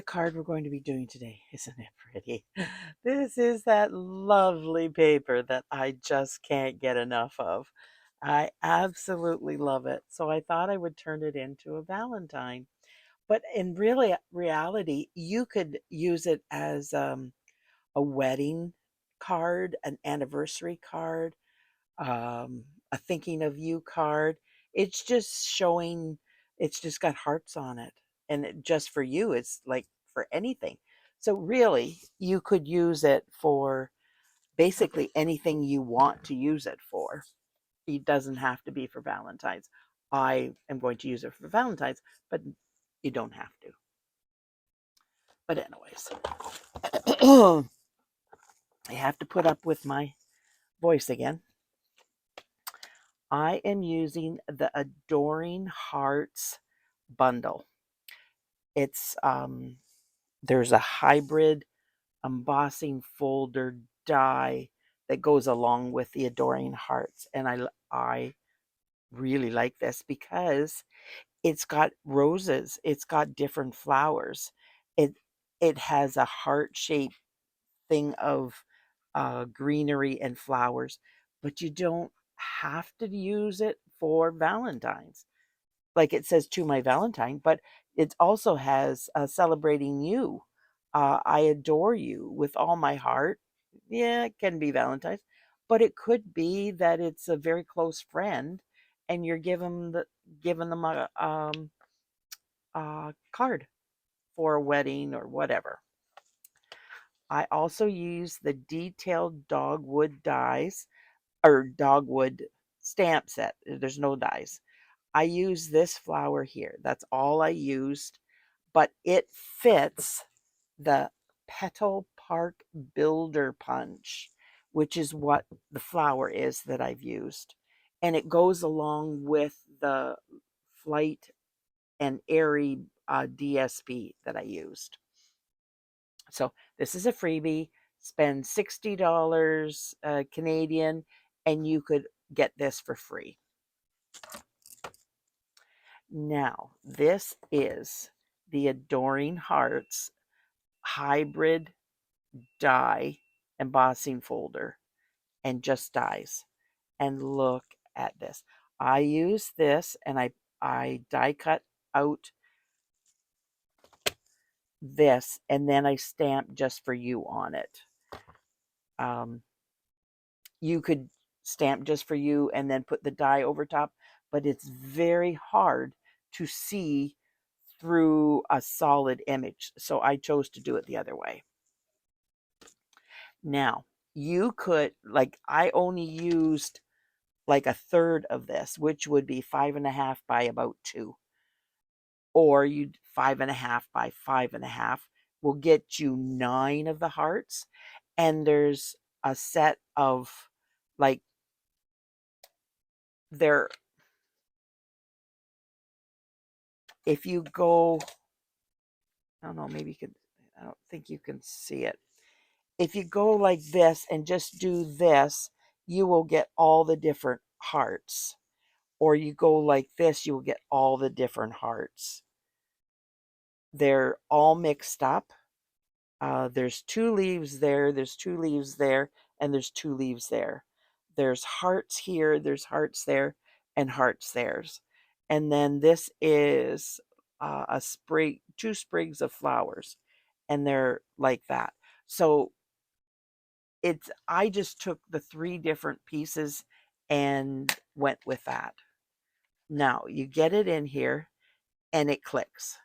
the card we're going to be doing today. Isn't it pretty? This is that lovely paper that I just can't get enough of. I absolutely love it. So I thought I would turn it into a Valentine. But in really reality, you could use it as a wedding card, an anniversary card, a thinking of you card. It's just showing, it's just got hearts on it. And just for you, it's like for anything. So really, you could use it for basically anything you want to use it for. It doesn't have to be for Valentine's. I am going to use it for Valentine's, but you don't have to. But anyways, I have to put up with my voice again. I am using the Adoring Hearts bundle. It's there's a hybrid embossing folder die that goes along with the Adoring Hearts, and I really like this because it's got roses, it's got different flowers. It it has a heart-shaped thing of greenery and flowers, but you don't have to use it for Valentine's. Like it says to my Valentine, but it also has celebrating you. I adore you with all my heart. Yeah, it can be Valentine's, but it could be that it's a very close friend, and you're giving them a card for a wedding or whatever. I also use the detailed dogwood dies or dogwood stamp set. There's no dies. I use this flower here. That's all I used, but it fits the Petal Park Builder Punch, which is what the flower is that I've used. And it goes along with the Flight and Airy DSP that I used. So this is a freebie. Spend $60 Canadian, and you could get this for free. Now, this is the Adoring Hearts hybrid die embossing folder, and just dies. And look at this. I use this, and I die cut out this, and then I stamp just for you on it. You could stamp just for you and then put the die over top, but it's very hard to see through a solid image. So I chose to do it the other way. Now, you could, like, I only used like a third of this, which would be 5.5 by about 2. Or you 5.5 by 5.5 will get you 9 of the hearts. And there's a set of like there, if you go, I don't know, maybe you could, I don't think you can see it. If you go like this and just do this, you will get all the different hearts. Or you go like this, you will get all the different hearts. They're all mixed up. There's 2 leaves there, there's 2 leaves there, and there's 2 leaves there. There's hearts here, there's hearts there, and hearts there's. And then this is a sprig, 2 sprigs of flowers, and they're like that. So I just took the 3 different pieces and went with that. Now you get it in here, and it clicks.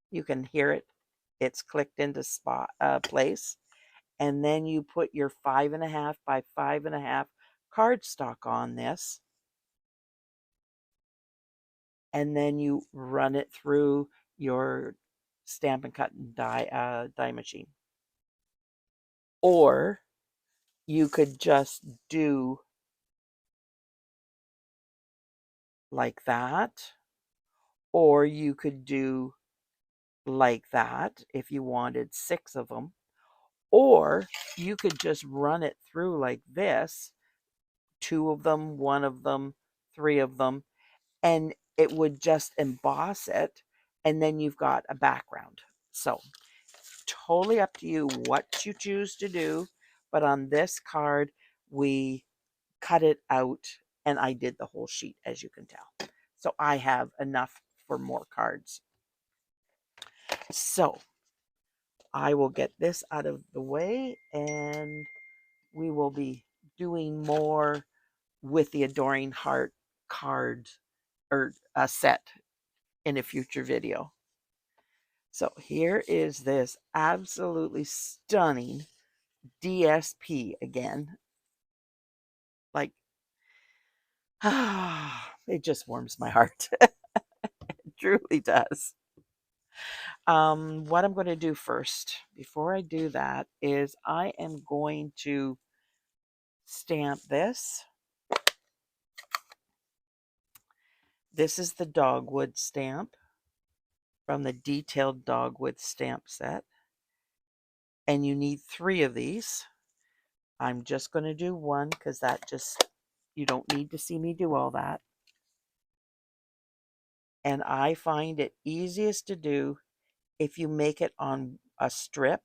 You can hear it. It's clicked into place. And then you put your 5.5 by 5.5 cardstock on this. And then you run it through your Stampin' Cut and die machine. Or you could just do like that. Or you could do like that if you wanted 6 of them. Or you could just run it through like this, 2 of them, 1 of them, 3 of them, and it would just emboss it. and then you've got a background. So totally up to you what you choose to do. But on this card, we cut it out and I did the whole sheet, as you can tell. So I have enough for more cards. So I will get this out of the way and we will be doing more with the Adoring Heart card or a set in a future video. So here is this absolutely stunning DSP again. Like, it just warms my heart. It truly does. What I'm going to do first, before I do that, is I am going to stamp this. This is the Dogwood stamp from the Detailed Dogwood stamp set. And you need 3 of these. I'm just going to do one because that just, you don't need to see me do all that. And I find it easiest to do if you make it on a strip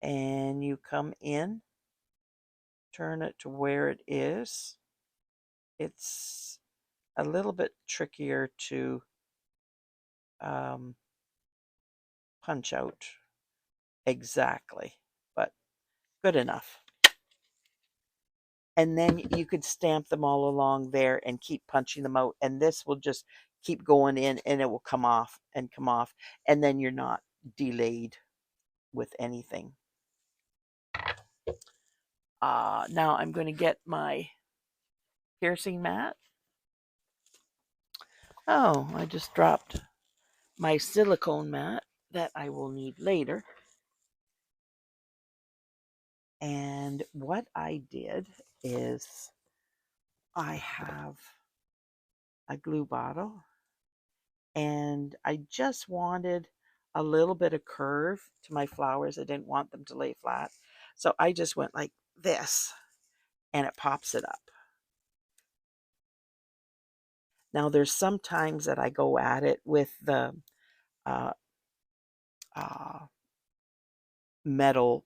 and you come in, turn it to where it is. It's a little bit trickier to punch out exactly, but good enough. And then you could stamp them all along there and keep punching them out, and this will just keep going in and it will come off and come off, and then you're not delayed with anything. Now I'm going to get my piercing mat. Oh, I just dropped my silicone mat that I will need later. And what I did is I have a glue bottle and I just wanted a little bit of curve to my flowers. I didn't want them to lay flat. So I just went like this and it pops it up. Now there's some times that I go at it with the uh, metal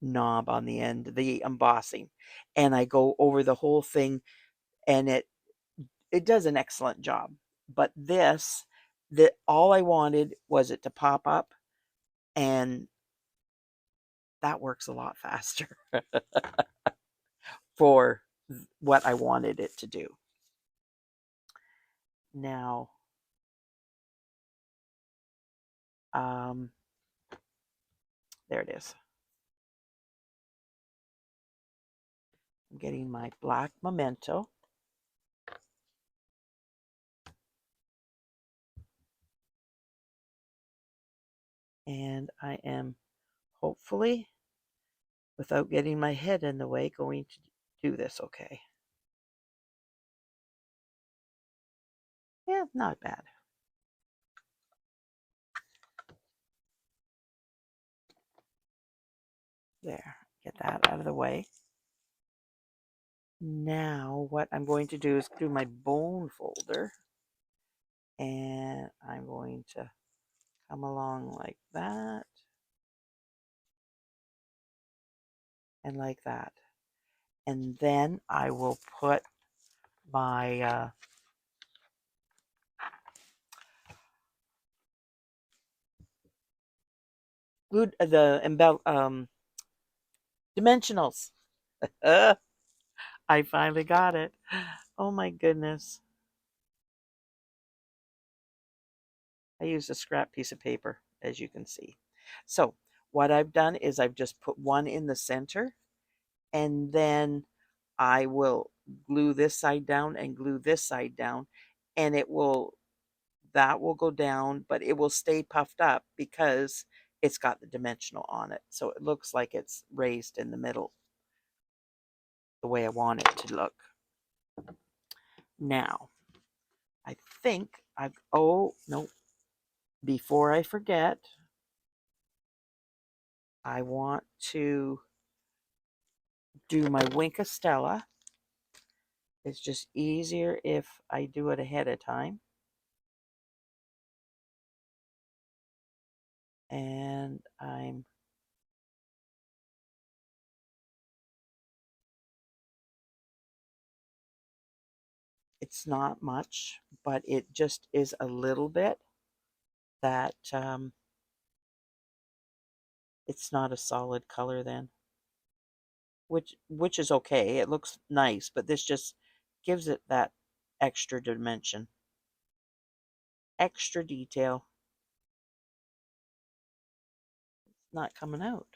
knob on the end, the embossing, and I go over the whole thing and it does an excellent job. But this, that all I wanted was it to pop up, and that works a lot faster for what I wanted it to do. Now, there it is. I'm getting my black Momento. And I am hopefully, without getting my head in the way, going to do this okay. Yeah, not bad. There, get that out of the way. Now what I'm going to do is do my bone folder, and I'm going to come along like that and like that. And then I will put my dimensionals. I finally got it. Oh my goodness. I used a scrap piece of paper, as you can see. So what I've done is I've just put one in the center, and then I will glue this side down and glue this side down, and that will go down, but it will stay puffed up because it's got the dimensional on it. So it looks like it's raised in the middle the way I want it to look. Now, I think oh, no, before I forget, I want to do my wink of Stella. It's just easier if I do it ahead of time. and it's not much, but it just is a little bit that it's not a solid color then, which is okay. It looks nice, but this just gives it that extra dimension, extra detail. It's not coming out.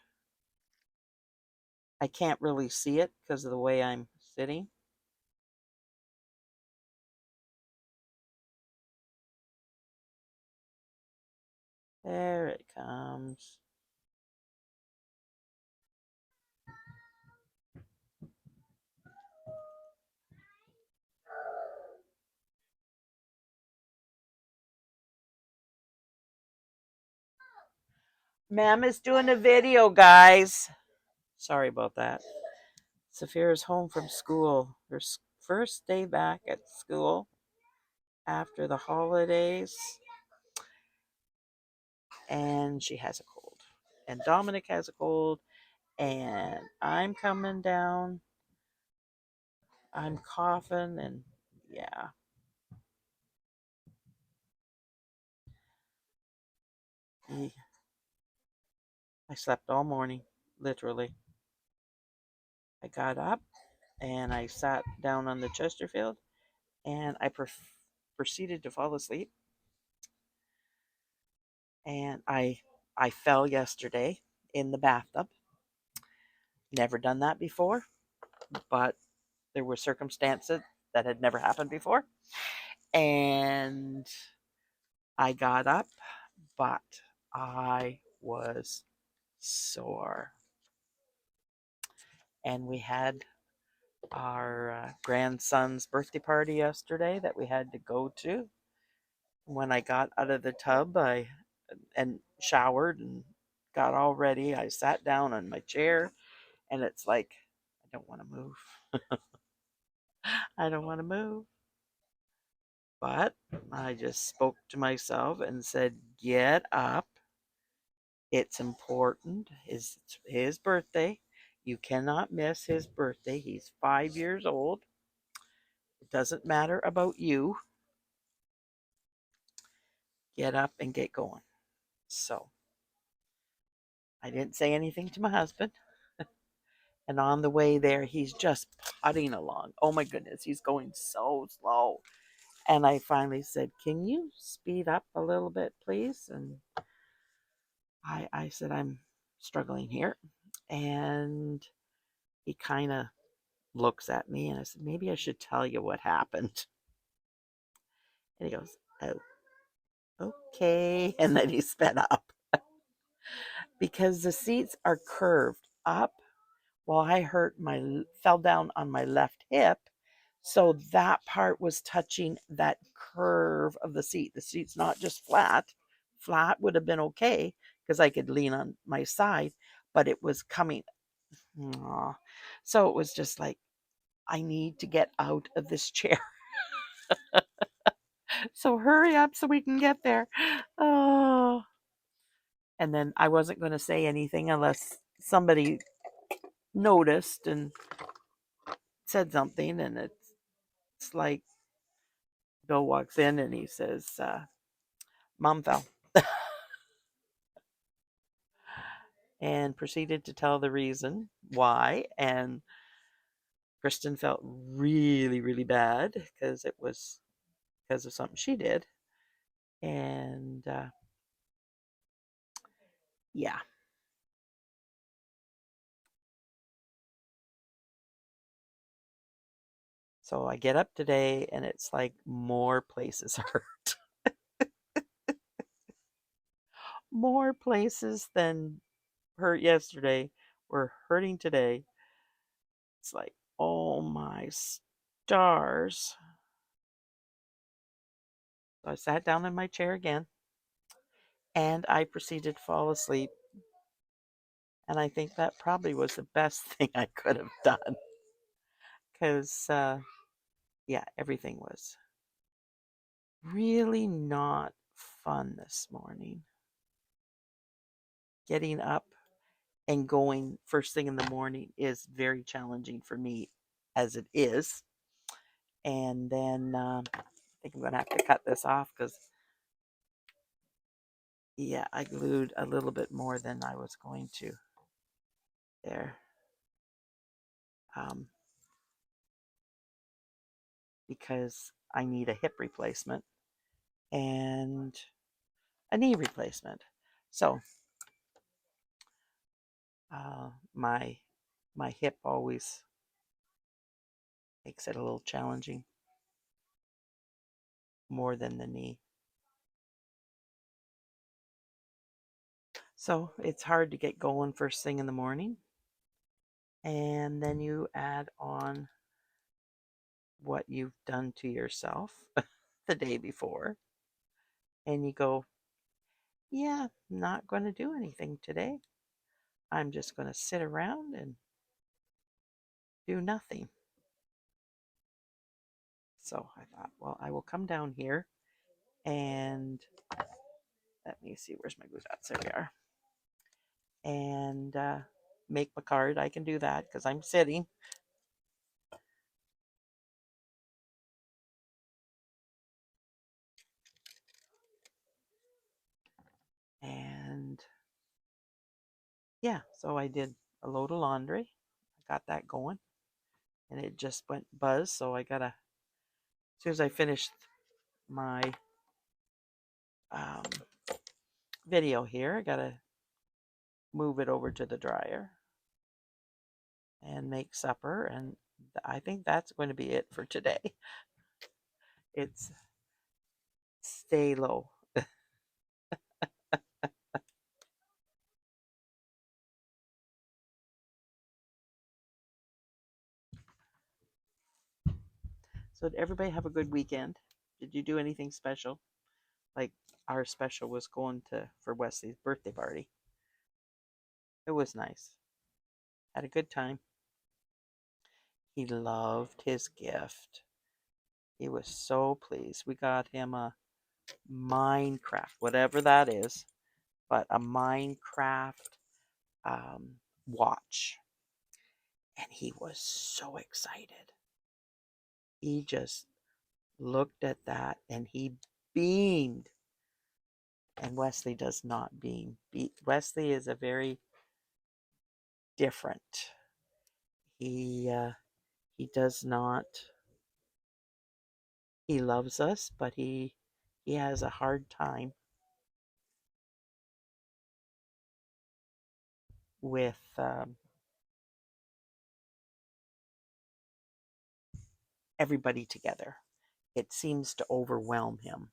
I can't really see it because of the way I'm sitting. There it comes. Ma'am is doing a video, guys. Sorry about that. Saphira's home from school. Her first day back at school after the holidays, and she has a cold. And Dominic has a cold, and I'm coming down. I'm coughing, and yeah. I slept all morning, literally. I got up and I sat down on the Chesterfield and I proceeded to fall asleep. And I fell yesterday in the bathtub. Never done that before, but there were circumstances that had never happened before. And I got up, but I was sore. And we had our grandson's birthday party yesterday that we had to go to. When I got out of the tub, I and showered and got all ready. I sat down on my chair, and it's like I don't want to move. I don't want to move. But I just spoke to myself and said, "Get up. It's important. His birthday. You cannot miss his birthday. He's 5 years old. It doesn't matter about you. Get up and get going." So I didn't say anything to my husband. And on the way there, he's just putting along. Oh my goodness, he's going so slow. And I finally said, "Can you speed up a little bit, please?" And I said, "I'm struggling here." And he kind of looks at me and I said, "Maybe I should tell you what happened." And he goes, "Oh, okay." And then he sped up because the seats are curved up. Well, I fell down on my left hip. So that part was touching that curve of the seat. The seat's not just flat. Flat would have been okay because I could lean on my side, but it was coming. Aw. So it was just like, I need to get out of this chair. So hurry up so we can get there. Oh. And then I wasn't going to say anything unless somebody noticed and said something. And it's like Bill walks in and he says, "Mom fell," and proceeded to tell the reason why. And Kristen felt really, really bad because it was because of something she did. And yeah, so I get up today and it's like more places hurt. More places than hurt yesterday were hurting today. It's like, oh my stars. So I sat down in my chair again and I proceeded to fall asleep. And I think that probably was the best thing I could have done because, yeah, everything was really not fun this morning. getting up and going first thing in the morning is very challenging for me as it is. And then I think I'm going to have to cut this off because, yeah, I glued a little bit more than I was going to there. Um, because I need a hip replacement and a knee replacement. So my hip always makes it a little challenging more than the knee. So it's hard to get going first thing in the morning. And then you add on what you've done to yourself the day before. And you go, yeah, not going to do anything today. I'm just going to sit around and do nothing. So I thought, well, I will come down here and let me see, where's my glue dots? There we are. And make my card. I can do that because I'm sitting. And yeah, so I did a load of laundry. I got that going. And it just went buzz. So I gotta, as soon as I finished my um, video here, I gotta move it over to the dryer and make supper. And I think that's going to be it for today. It's stay low. So did everybody have a good weekend? Did you do anything special? Like our special was going to for Wesley's birthday party. It was nice. Had a good time. He loved his gift. He was so pleased. We got him a Minecraft, whatever that is, but a Minecraft watch. And he was so excited. He just looked at that and he beamed. And Wesley does not beam. Wesley is a very different. He does not. He loves us, but he has a hard time with everybody together. It seems to overwhelm him,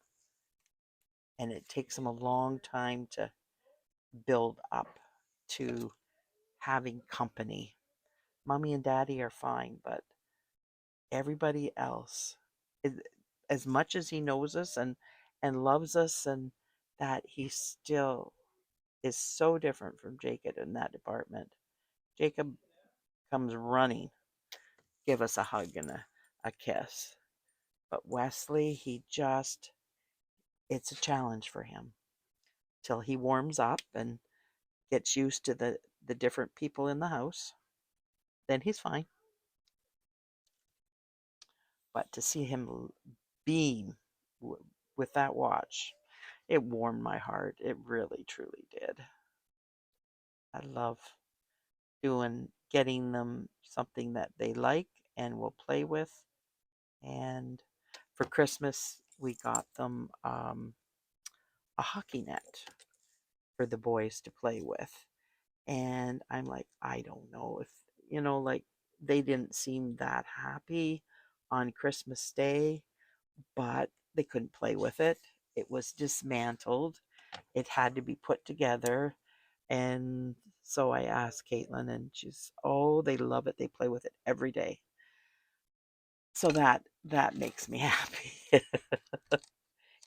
and it takes him a long time to build up to having company. Mommy and Daddy are fine, but everybody else, as much as he knows us and loves us, and that he still is so different from Jacob in that department. Jacob comes running, give us a hug and a kiss. But Wesley, it's a challenge for him till he warms up and gets used to the different people in the house. Then he's fine. But to see him beam with that watch, it warmed my heart. It really, truly did. I love getting them something that they like and will play with. And for Christmas, we got them a hockey net for the boys to play with. And I'm like, I don't know if, like they didn't seem that happy on Christmas Day, but they couldn't play with it. It was dismantled. It had to be put together. And so I asked Caitlin, and she's, oh, they love it. They play with it every day. So that makes me happy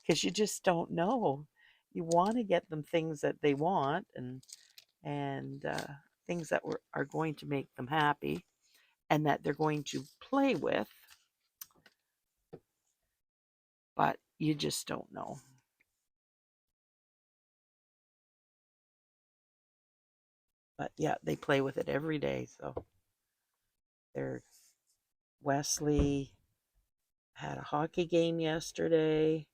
because you just don't know. You want to get them things that they want and things that are going to make them happy and that they're going to play with, but you just don't know. But yeah, they play with it every day. So they're Wesley had a hockey game yesterday,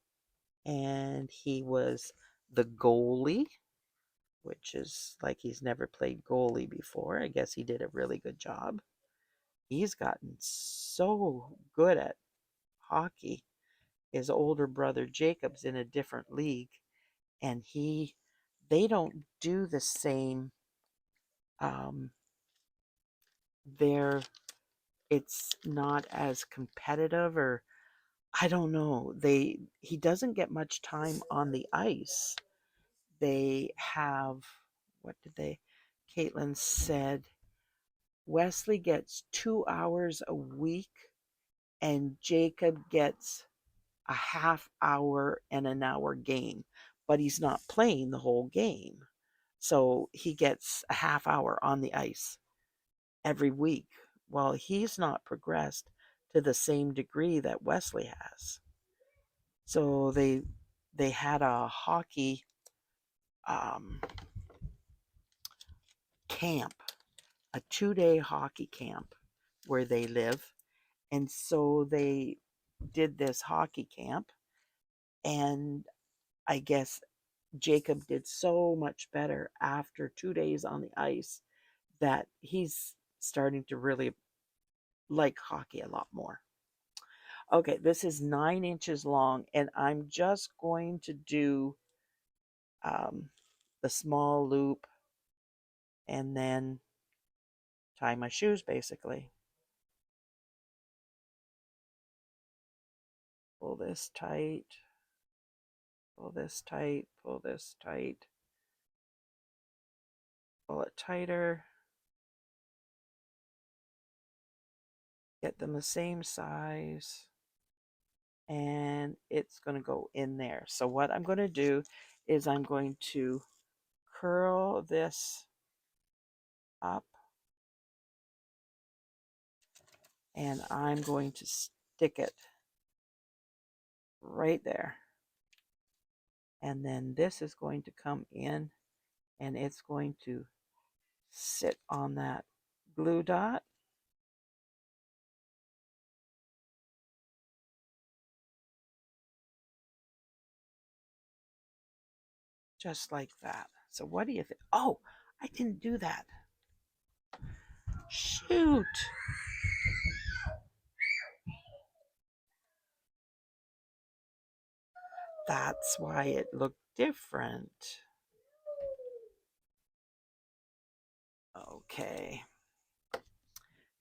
and he was the goalie, which is like he's never played goalie before. I guess he did a really good job. He's gotten so good at hockey. His older brother Jacob's in a different league, and they don't do the same. Um, they're it's not as competitive, or I don't know. He doesn't get much time on the ice. They have what did they? Caitlin said Wesley gets 2 hours a week, and Jacob gets a half hour and an hour game, but he's not playing the whole game. So he gets a half hour on the ice every week. Well, he's not progressed to the same degree that Wesley has. So they had a hockey um, camp, a 2-day hockey camp where they live. And so they did this hockey camp, and I guess Jacob did so much better after 2 days on the ice that he's starting to really like hockey a lot more. Okay, this is 9 inches long, and I'm just going to do um, the small loop and then tie my shoes basically. Pull this tight, pull this tight, pull this tight, pull it tighter, get them the same size, and it's going to go in there. So what I'm going to do is I'm going to curl this up, and I'm going to stick it right there. And then this is going to come in, and it's going to sit on that glue dot. Just like that. So what do you think? Oh, I didn't do that. Shoot. That's why it looked different. Okay.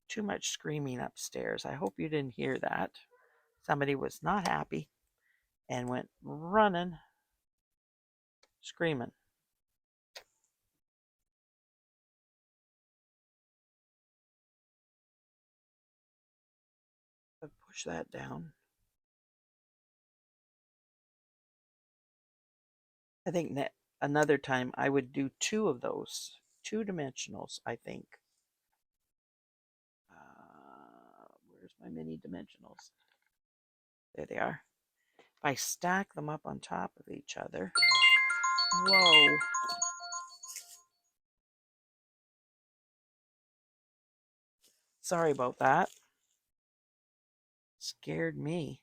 Too much screaming upstairs. I hope you didn't hear that. Somebody was not happy and went running, screaming. But push that down. I think that another time I would do 2 of those, 2 dimensionals, I think. Where's my mini dimensionals? There they are. If I stack them up on top of each other. Whoa. Sorry about that. Scared me.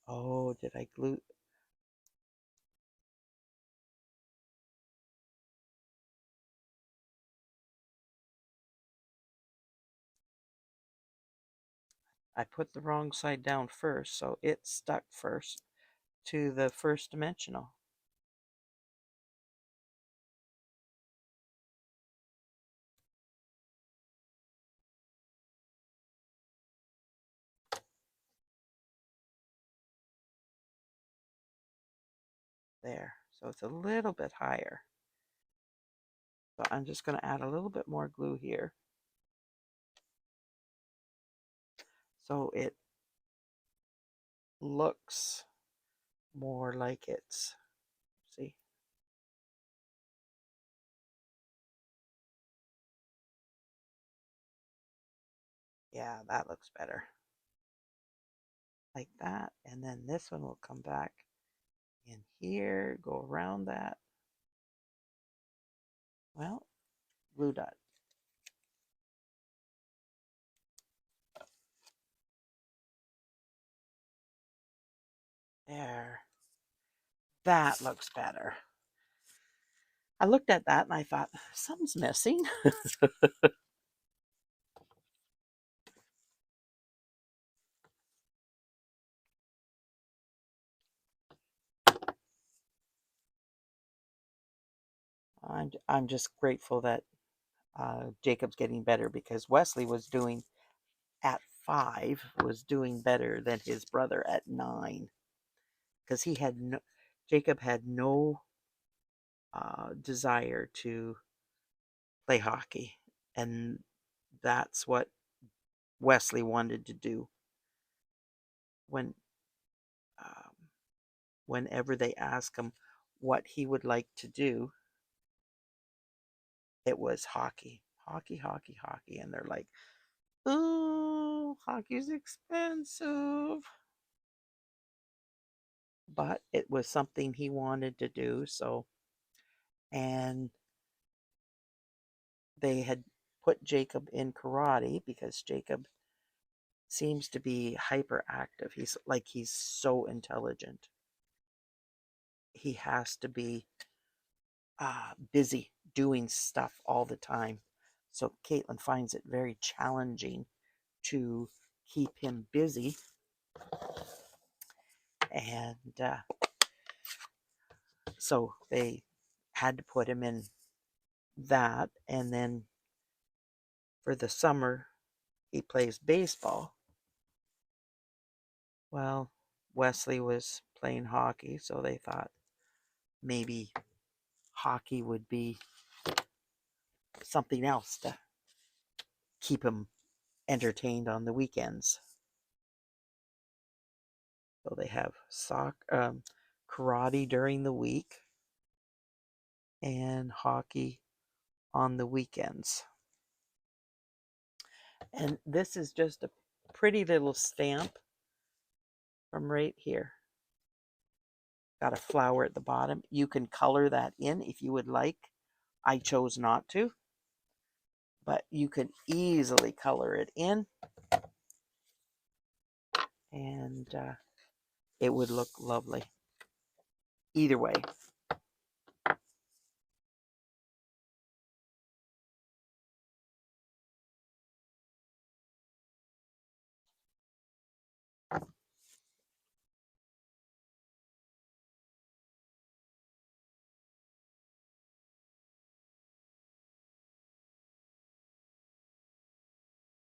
Oh, did I glue? I put the wrong side down first, so it stuck first to the first dimensional. There. So it's a little bit higher. So I'm just going to add a little bit more glue here. So it looks more like it's, see? Yeah, that looks better. Like that. And then this one will come back in here, go around that. Well, blue dot. There. That looks better. I looked at that and I thought, something's missing. I'm just grateful that Jacob's getting better, because Wesley was doing at 5 was doing better than his brother at 9, because Jacob had no desire to play hockey, and that's what Wesley wanted to do. When um, whenever they asked him what he would like to do, it was hockey, hockey, hockey, hockey, and they're like, "Ooh, hockey's expensive," but it was something he wanted to do. So, and they had put Jacob in karate because Jacob seems to be hyperactive. He's so intelligent. He has to be busy doing stuff all the time. So Caitlin finds it very challenging to keep him busy. And so they had to put him in that. And then for the summer, he plays baseball. Well, Wesley was playing hockey, so they thought maybe hockey would be something else to keep him entertained on the weekends. So they have karate during the week and hockey on the weekends. And this is just a pretty little stamp from right here. Got a flower at the bottom. You can color that in if you would like. I chose not to, but you can easily color it in, and it would look lovely either way.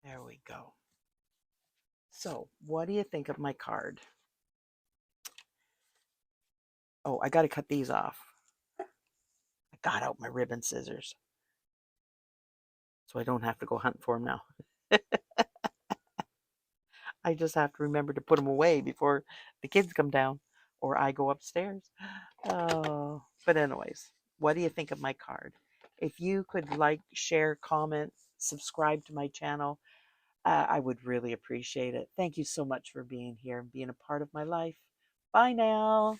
There we go. So, what do you think of my card? Oh, I got to cut these off. I got out my ribbon scissors, so I don't have to go hunt for them now. I just have to remember to put them away before the kids come down or I go upstairs. Oh, but anyways, what do you think of my card? If you could like, share, comment, subscribe to my channel, I would really appreciate it. Thank you so much for being here and being a part of my life. Bye now.